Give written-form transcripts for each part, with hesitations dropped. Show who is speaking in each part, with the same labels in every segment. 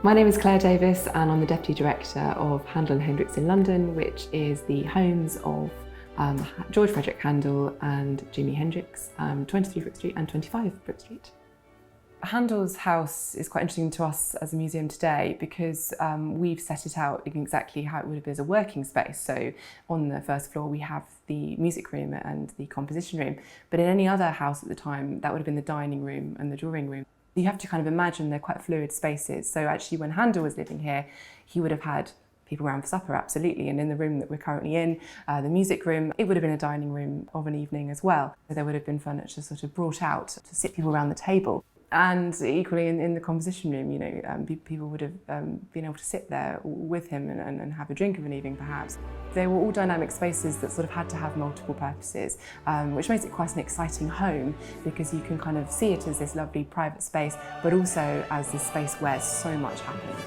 Speaker 1: My name is Clare Davies and I'm the Deputy Director of Handel Hendrix in London, which is the homes of George Frideric Handel and Jimi Hendrix, 23 Brook Street and 25 Brook Street. Handel's house is quite interesting to us as a museum today because we've set it out exactly how it would have been as a working space. So on the first floor we have the music room and the composition room, but in any other house at the time that would have been the dining room and the drawing room. You have to kind of imagine they're quite fluid spaces. So actually when Handel was living here, he would have had people around for supper, absolutely. And in the room that we're currently in, the music room, it would have been a dining room of an evening as well. So there would have been furniture sort of brought out to sit people around the table. And equally in the composition room, you know, people would have been able to sit there with him and have a drink of an evening perhaps. They were all dynamic spaces that sort of had to have multiple purposes, which makes it quite an exciting home because you can kind of see it as this lovely private space, but also as this space where so much happened.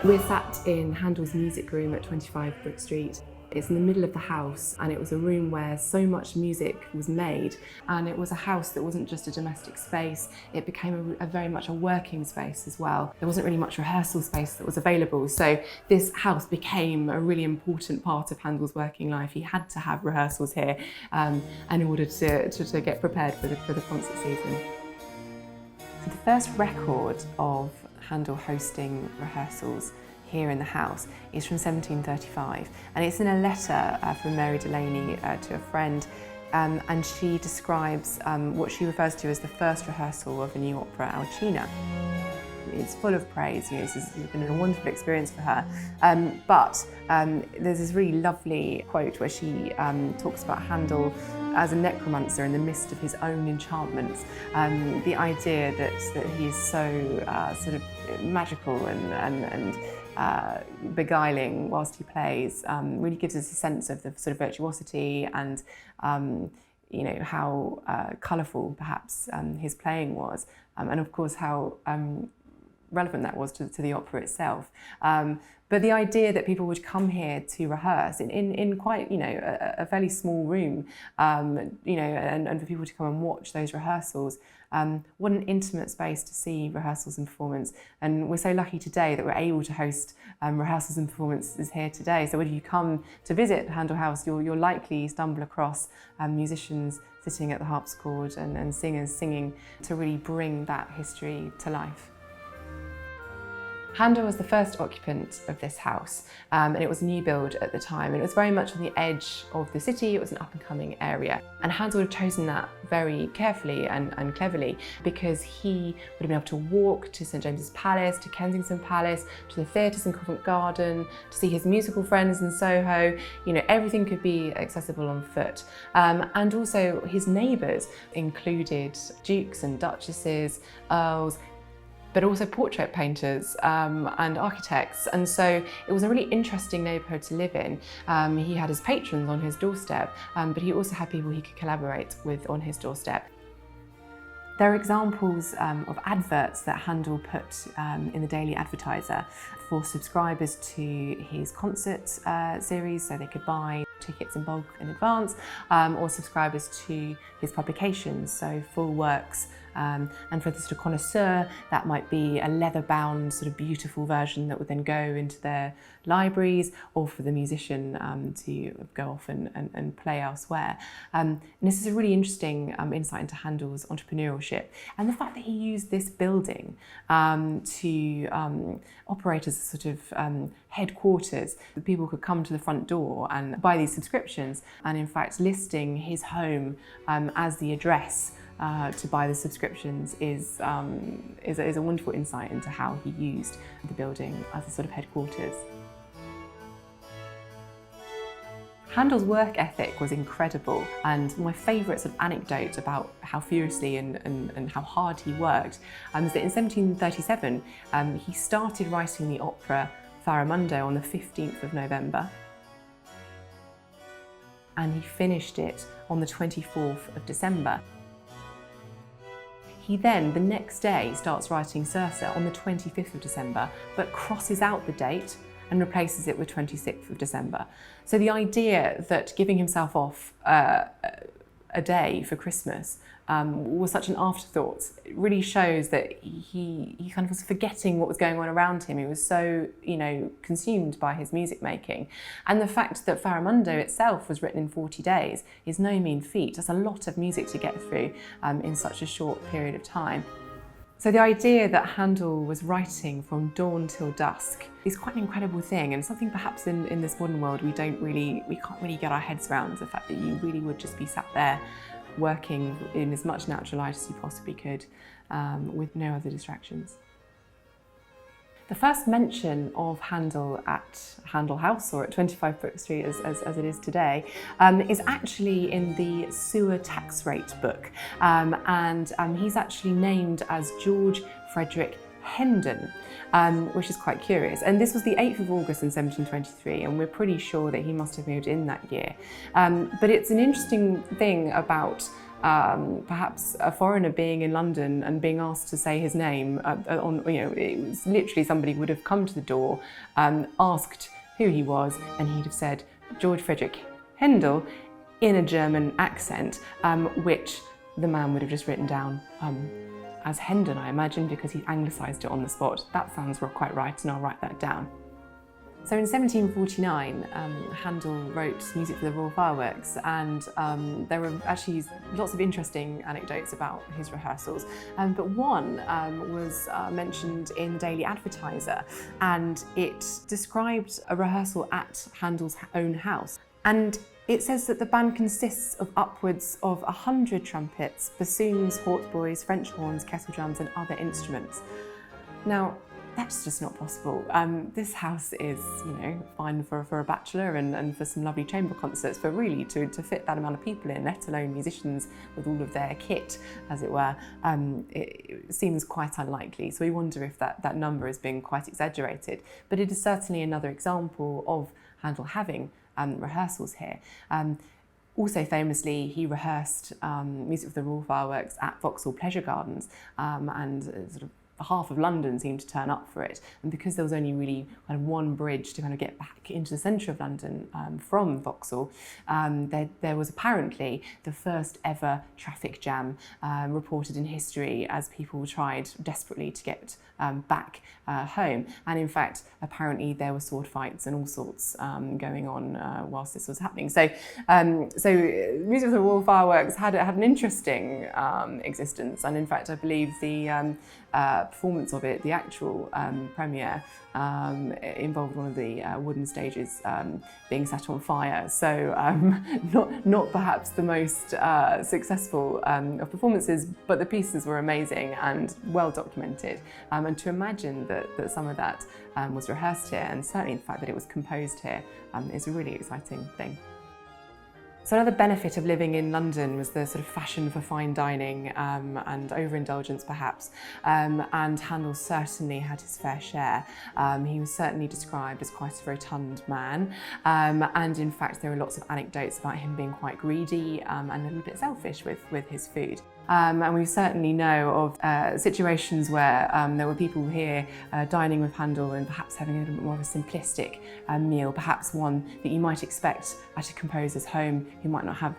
Speaker 1: We're sat in Handel's music room at 25 Brook Street. It's in the middle of the house and it was a room where so much music was made, and it was a house that wasn't just a domestic space, it became a very much a working space as well. There wasn't really much rehearsal space that was available, so this house became a really important part of Handel's working life. He had to have rehearsals here in order to get prepared for the concert season. So the first record of Handel hosting rehearsals here in the house is from 1735, and it's in a letter from Mary Delaney to a friend, and she describes what she refers to as the first rehearsal of a new opera, Alcina. It's full of praise, you know, this has been a wonderful experience for her, but there's this really lovely quote where she talks about Handel as a necromancer in the midst of his own enchantments. The idea that he is so sort of magical and beguiling whilst he plays really gives us a sense of the sort of virtuosity and you know, how colourful perhaps his playing was, and of course how relevant that was to the opera itself. But the idea that people would come here to rehearse in quite, you know, a fairly small room, you know, and for people to come and watch those rehearsals, what an intimate space to see rehearsals and performance. And we're so lucky today that we're able to host rehearsals and performances here today. So when you come to visit Handel House, you'll likely stumble across musicians sitting at the harpsichord and singers singing to really bring that history to life. Handel was the first occupant of this house, and it was a new build at the time, and it was very much on the edge of the city. It was an up-and-coming area, and Handel would have chosen that very carefully and cleverly because he would have been able to walk to St James's Palace, to Kensington Palace, to the theatres in Covent Garden, to see his musical friends in Soho. You know, everything could be accessible on foot, and also his neighbours included dukes and duchesses, earls, but also portrait painters and architects. And so it was a really interesting neighbourhood to live in. He had his patrons on his doorstep, but he also had people he could collaborate with on his doorstep. There are examples of adverts that Handel put in the Daily Advertiser for subscribers to his concert series, so they could buy tickets in bulk in advance, or subscribers to his publications, so full works. And for the sort of connoisseur, that might be a leather-bound, sort of beautiful version that would then go into their libraries, or for the musician to go off and play elsewhere. And this is a really interesting insight into Handel's entrepreneurship, and the fact that he used this building to operate as a sort of headquarters. People could come to the front door and buy these subscriptions, and in fact listing his home as the address to buy the subscriptions is a wonderful insight into how he used the building as a sort of headquarters. Handel's work ethic was incredible, and my favourite sort of anecdote about how furiously and how hard he worked is that in 1737 he started writing the opera Faramondo on the 15th of November, and he finished it on the 24th of December. He then, the next day, starts writing Circe on the 25th of December, but crosses out the date and replaces it with 26th of December. So the idea that giving himself off a day for Christmas was such an afterthought. It really shows that he kind of was forgetting what was going on around him. He was so, consumed by his music making. And the fact that Faramundo itself was written in 40 days is no mean feat. That's a lot of music to get through in such a short period of time. So the idea that Handel was writing from dawn till dusk is quite an incredible thing, and something perhaps in this modern world we can't really get our heads around, the fact that you really would just be sat there working in as much naturalised as you possibly could with no other distractions. The first mention of Handel at Handel House, or at 25 Brook Street as it is today, is actually in the sewer tax rate book. And he's actually named as George Frideric Handel, which is quite curious. And this was the 8th of August in 1723, and we're pretty sure that he must have moved in that year. But it's an interesting thing about perhaps a foreigner being in London and being asked to say his name it was literally somebody would have come to the door, asked who he was, and he'd have said George Frideric Handel in a German accent, which the man would have just written down as Handel, I imagine, because he anglicised it on the spot. That sounds quite right, and I'll write that down. So in 1749, Handel wrote music for the Royal Fireworks, and there were actually lots of interesting anecdotes about his rehearsals. But one was mentioned in Daily Advertiser, and it described a rehearsal at Handel's own house. And it says that the band consists of upwards of 100 trumpets, bassoons, hautboys, French horns, kettle drums, and other instruments. Now, that's just not possible. This house is, fine for a bachelor and for some lovely chamber concerts, but really to fit that amount of people in, let alone musicians with all of their kit, as it were, it seems quite unlikely. So we wonder if that number is being quite exaggerated. But it is certainly another example of Handel having rehearsals here. Also famously, he rehearsed music for the Royal Fireworks at Vauxhall Pleasure Gardens, and sort of half of London seemed to turn up for it. And because there was only really kind of one bridge to kind of get back into the centre of London from Vauxhall, there was apparently the first ever traffic jam reported in history, as people tried desperately to get back home. And in fact, apparently there were sword fights and all sorts going on whilst this was happening. So music for the Royal Fireworks had an interesting existence, and in fact I believe the performance of it, the actual premiere, involved one of the wooden stages being set on fire. So not perhaps the most successful of performances, but the pieces were amazing and well documented. And to imagine that some of that was rehearsed here, and certainly the fact that it was composed here, is a really exciting thing. So another benefit of living in London was the sort of fashion for fine dining and overindulgence perhaps, and Handel certainly had his fair share. He was certainly described as quite a rotund man, and in fact there are lots of anecdotes about him being quite greedy and a little bit selfish with his food. And we certainly know of situations where there were people here dining with Handel and perhaps having a little bit more of a simplistic meal, perhaps one that you might expect at a composer's home who might not have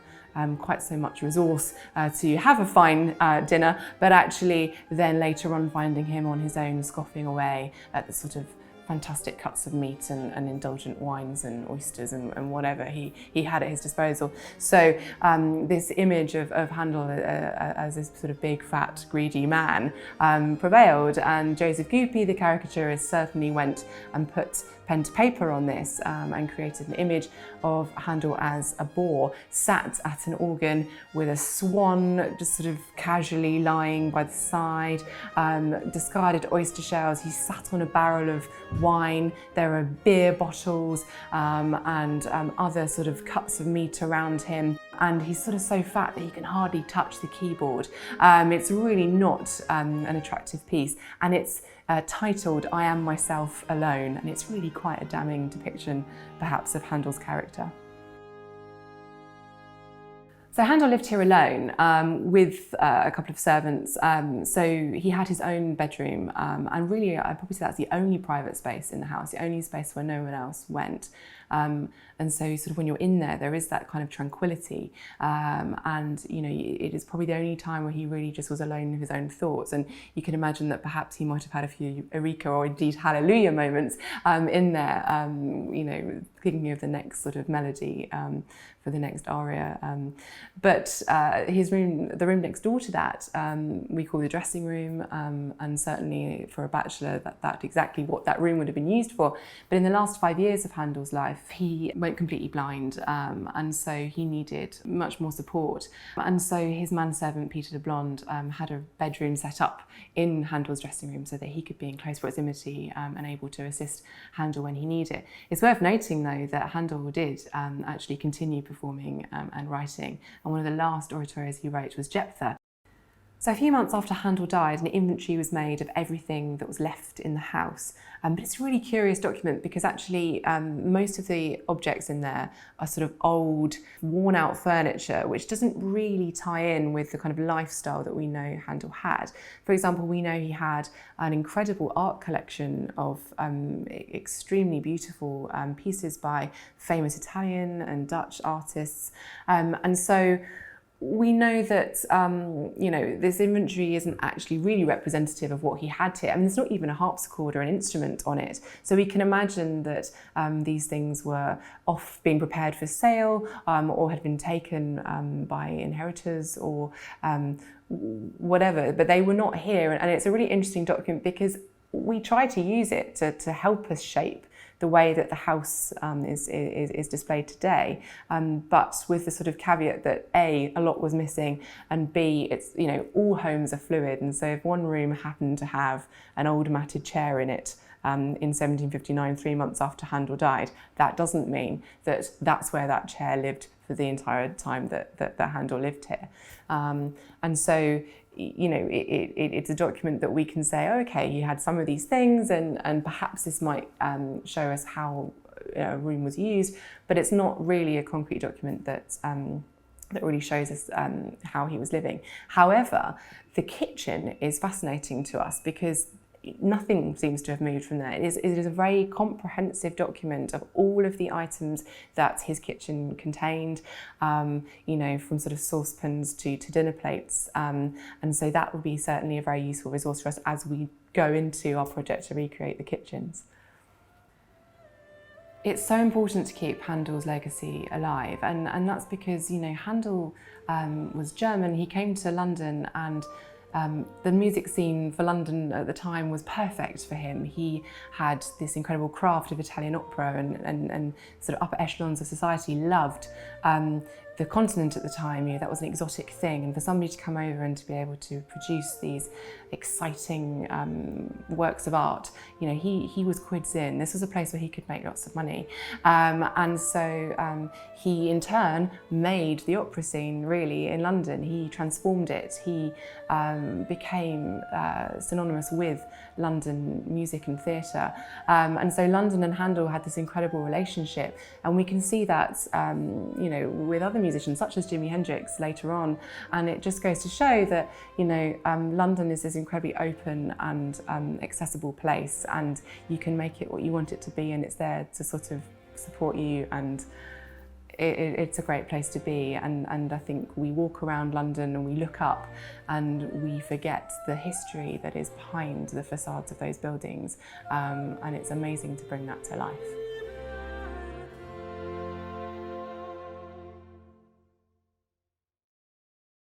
Speaker 1: quite so much resource to have a fine dinner, but actually then later on finding him on his own scoffing away at the sort of fantastic cuts of meat and indulgent wines and oysters and whatever he had at his disposal. So this image of Handel as this sort of big, fat, greedy man prevailed, and Joseph Goupy, the caricaturist, certainly went and put pen to paper on this and created an image of Handel as a boar sat at an organ with a swan just sort of casually lying by the side, discarded oyster shells. He sat on a barrel of wine. There are beer bottles and other sort of cuts of meat around him. And he's sort of so fat that he can hardly touch the keyboard. It's really not an attractive piece, and it's titled I Am Myself Alone, and it's really quite a damning depiction perhaps of Handel's character. So Handel lived here alone with a couple of servants. So he had his own bedroom, and really I'd probably say that's the only private space in the house, the only space where no one else went. And so sort of when you're in there, there is that kind of tranquility. And, you know, it is probably the only time where he really just was alone in his own thoughts. And you can imagine that perhaps he might have had a few Eureka or indeed Hallelujah moments in there, you know, thinking of the next sort of melody for the next aria. But his room, the room next door to that, we call the dressing room, and certainly for a bachelor, that's exactly what that room would have been used for. But in the last 5 years of Handel's life, he went completely blind, and so he needed much more support. And so his manservant, Peter de Blonde, had a bedroom set up in Handel's dressing room so that he could be in close proximity and able to assist Handel when he needed it. It's worth noting, though, that Handel did actually continue performing and writing, and one of the last oratorios he wrote was Jephthah. So a few months after Handel died, an inventory was made of everything that was left in the house. But it's a really curious document because actually most of the objects in there are sort of old, worn out furniture, which doesn't really tie in with the kind of lifestyle that we know Handel had. For example, we know he had an incredible art collection of extremely beautiful pieces by famous Italian and Dutch artists. And so we know that you know, this inventory isn't actually really representative of what he had here. I mean, there's not even a harpsichord or an instrument on it. So we can imagine that these things were off being prepared for sale, or had been taken by inheritors or whatever, but they were not here. And it's a really interesting document because we try to use it to help us shape the way that the house is displayed today, but with the sort of caveat that A, a lot was missing, and B, it's, you know, all homes are fluid, and so if one room happened to have an old matted chair in it in 1759, 3 months after Handel died, that doesn't mean that that's where that chair lived for the entire time that Handel lived here. And so, you know, it's a document that we can say, oh, okay, he had some of these things, and perhaps this might show us how a room was used, but it's not really a concrete document that really shows us how he was living. However, the kitchen is fascinating to us because nothing seems to have moved from there. It is a very comprehensive document of all of the items that his kitchen contained, you know, from sort of saucepans to dinner plates. And so that would be certainly a very useful resource for us as we go into our project to recreate the kitchens. It's so important to keep Handel's legacy alive, and that's because, you know, Handel was German. He came to London, and the music scene for London at the time was perfect for him. He had this incredible craft of Italian opera, and sort of upper echelons of society loved the continent at the time. You know, that was an exotic thing, and for somebody to come over and to be able to produce these exciting works of art, you know, he was quids in. This was a place where he could make lots of money, and so he in turn made the opera scene really in London. He transformed it. He became synonymous with London music and theatre, and so London and Handel had this incredible relationship, and we can see that you know, with other musicians such as Jimi Hendrix later on, and it just goes to show that, you know, London is this incredibly open and accessible place, and you can make it what you want it to be, and it's there to sort of support you, and it's a great place to be. And I think we walk around London and we look up and we forget the history that is behind the facades of those buildings, and it's amazing to bring that to life.